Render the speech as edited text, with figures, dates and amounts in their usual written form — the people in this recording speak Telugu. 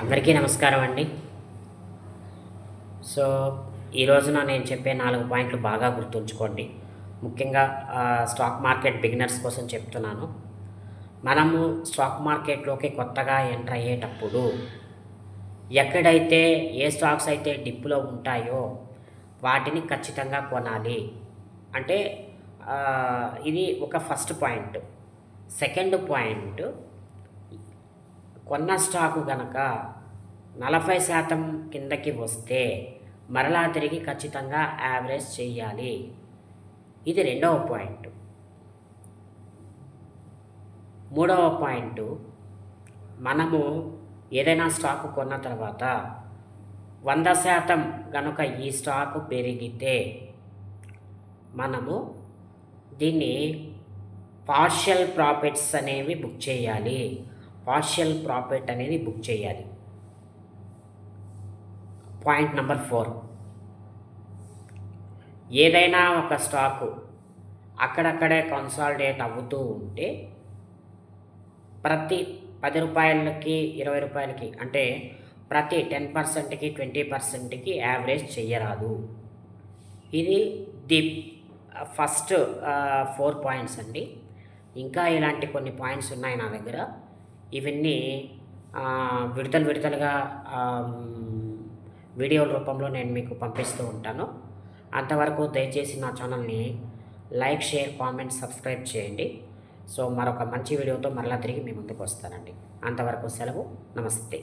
అందరికీ నమస్కారం అండి. సో, ఈ రోజున నేను చెప్పే 4 పాయింట్లు బాగా గుర్తుంచుకోండి. ముఖ్యంగా స్టాక్ మార్కెట్ బిగినర్స్ కోసం చెప్తున్నాను. మనము స్టాక్ మార్కెట్‌లోకి కొత్తగా ఎంటర్ అయ్యేటప్పుడు ఎక్కడైతే ఏ స్టాక్స్ అయితే డిప్‌లో ఉంటాయో వాటిని ఖచ్చితంగా కొనాలి. అంటే ఇది ఒక ఫస్ట్ పాయింట్. సెకండ్ పాయింట్, కొన్న స్టాకు గనక 40% కిందకి వస్తే మరలా తిరిగి ఖచ్చితంగా యావరేజ్ చెయ్యాలి. ఇది రెండవ పాయింట్. మూడవ పాయింటు, మనము ఏదైనా స్టాకు కొన్న తర్వాత 100% గనుక ఈ స్టాకు పెరిగితే మనము దీన్ని పార్షియల్ ప్రాఫిట్స్ అనేవి బుక్ చేయాలి. పార్షియల్ ప్రాఫిట్ అనేది బుక్ చేయాలి. పాయింట్ నెంబర్ 4, ఏదైనా ఒక స్టాకు అక్కడక్కడే కన్సాలిడేట్ అవుతూ ఉంటే ప్రతి రూ. 10కి, రూ. 20కి అంటే ప్రతి 10%కి, 20%కి యావరేజ్ చెయ్యరాదు. ఇది ది ఫస్ట్ 4 పాయింట్స్ అండి. ఇంకా ఇలాంటి కొన్ని పాయింట్స్ ఉన్నాయి నా దగ్గర. ఇవన్నీ విడతలుగా వీడియోల రూపంలో నేను మీకు పంపిస్తూ ఉంటాను. అంతవరకు దయచేసి నా ఛానల్ని లైక్, షేర్, కామెంట్, సబ్స్క్రైబ్ చేయండి. సో, మరొక మంచి వీడియోతో మరలా తిరిగి మీ ముందుకు వస్తానండి. అంతవరకు సెలవు. నమస్తే.